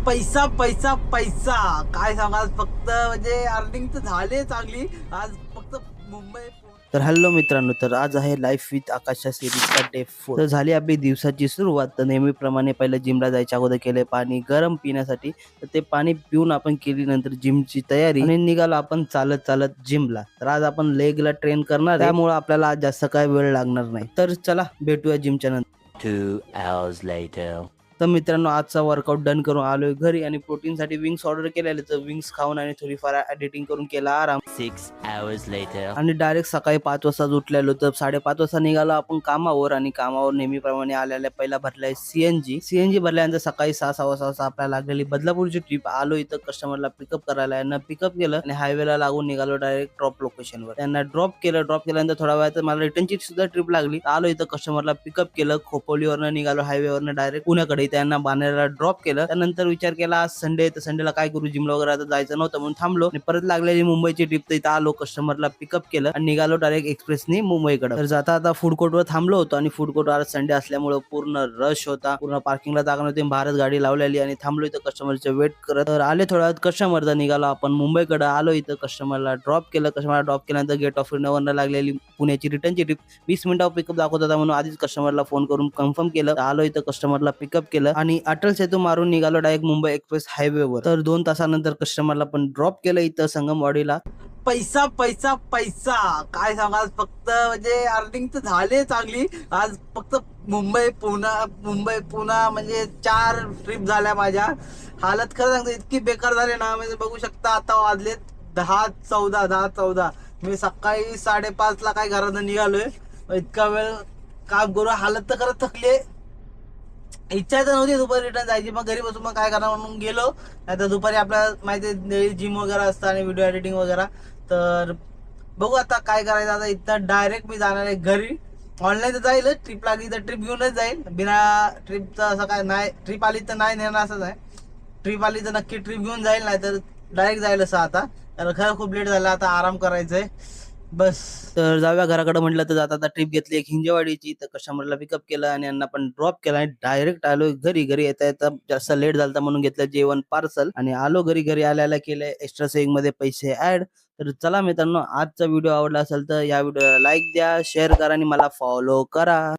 पैसा पैसा पैसा काय सांगा, फक्त म्हणजे अर्निंग तर झाले चांगली आज, फक्त मुंबई. तर हॅलो मित्रांनो, तर आज आहे लाईफ विथ आकाशा सिरीजचा डे 4. तर झाली आपली दिवसाची सुरुवात. तर नेहमीप्रमाणे पहिलं जिमला जायच्या अगोदर केले पाणी गरम पिण्यासाठी. तर ते पाणी पिऊन आपण केली नंतर जिमची तयारी आणि निघालो आपण चालत चालत जिमला. तर आज आपण लेगला ट्रेन करणार, त्यामुळे आपल्याला आज जास्त काय वेळ लागणार नाही. तर चला भेटूया जिमच्या नंतर. 2 hours later. तर मित्रांनो, आजचा वर्कआउट डन करून आलोय घरी आणि प्रोटीनसाठी विंग्स ऑर्डर केलेले. तर विंग्स खाऊन आणि थोडीफार एडिटिंग करून केला आराम. 6 hours later. आणि डायरेक्ट सकाळी 5 वाजता उठलेलो. तर 5:30 वाजता निघालो आपण कामावर आणि कामावर नेहमीप्रमाणे आलेल्या पहिला भरलाय सीएनजी भरल्यानंतर सकाळी 6:15 वाजता आपल्याला लागलेली बदलापूरची ट्रिप. आलो इथं कस्टमरला पिकअप करायला, यांना पिकअप केलं आणि हायवेला लागून निघालो डायरेक्ट ड्रॉप लोकेशनवर. त्यांना ड्रॉप केल्यानंतर थोड्या वेळात मला रिटर्नची सुद्धा ट्रिप लागली. आलो इथं कस्टमरला पिकअप केलं, खोपोलीवरनं निघालो हायवेवरनं डायरेक्ट पुण्याकडे. त्यांना बाणेरला ड्रॉप केलं. त्यानंतर विचार केला आज संडे, तर संडेला काय करू, जिमला वगैरे आता जायचं नव्हतं म्हणून थांबलो आणि परत लागलेली मुंबईची ट्रिप. तर इथं आलो, कस्टमरला पिकअप केलं आणि निघालो डायरेक्ट एक्सप्रेसनी मुंबईकडे. तर जाता आता फूड कोर्टवर थांबलो होतो आणि फूड कोर्ट आज संडे असल्यामुळे पूर्ण रश होता, पूर्ण पार्किंगला जागा नव्हती. भारत गाडी लावलेली आणि थांबलो इथं कस्टमरचे वेट करत. तर आले थोड्या वेळात कस्टमरचा, निघालो आपण मुंबईकडे. आलो इथं कस्टमरला ड्रॉप केलं. कस्टमरला ड्रॉप केल्यानंतर गेट ऑफ इंडियावरनं लागलेली पुण्याची रिटर्नची ट्रिप 20 मिनिटावर पिकअप दाखवत होता म्हणून आधीच कस्टमरला फोन करून कन्फर्म केलं. आलो इथं कस्टमरला पिकअप केलं आणि अटल सेतू मारून निघालो डायरेक्ट मुंबई एक्सप्रेस हायवेवर. तर 2 तासानंतर कस्टमरला पण ड्रॉप केलं इथं संगमवाडीला. पैसा पैसा पैसा काय सांगा, फक्त म्हणजे अर्निंग तर झाले चांगली आज, फक्त मुंबई पुणा म्हणजे 4 ट्रिप झाल्या माझ्या. हालत खरं सांगतो इतकी बेकार झाली ना, म्हणजे बघू शकता आता वाजलेत 10:14. मी सकाळी 5:30 ला काय घरातून निघालोय. इतका वेळ काम करू, हालत तर खरं थकली. इच्छा तर नव्हती दुपारी रिटर्न जायची, मग घरी बसून मग काय करणार म्हणून गेलो. नाही तर दुपारी आपल्याला माहिती जिम वगैरे असतं आणि व्हिडिओ एडिटिंग वगैरे. तर बघू आता काय करायचं. आता इथं डायरेक्ट मी जाणार आहे घरी. ऑनलाईन तर जाईल, ट्रिप लागली तर ट्रिप घेऊनच जाईल. बिना ट्रिपचं असं काय नाही, ट्रिप आली तर नाही नेणार असंच आहे. ट्रिप आली तर नक्की ट्रिप घेऊन जाईल, नाही तर डायरेक्ट जाईल असं. आता तर खरं खूप लेट झाला, आता आराम करायचंय बस. तर जाऊया घराकडे म्हटलं तर जाता आता ट्रिप घेतली एक हिंजेवाडीची. तर कस्टमरला पिकअप केलं आणि यांना पण ड्रॉप केला आणि डायरेक्ट आलो घरी. घरी येता जास्त लेट झालता म्हणून घेतलं जेवण पार्सल आणि आलो घरी आल्याला केले एक्स्ट्रा सेविंग मध्ये पैसे ऍड. तर चला मित्रांनो, आजचा व्हिडिओ आवडला असेल तर या व्हिडिओला लाईक द्या, शेअर करा आणि मला फॉलो करा.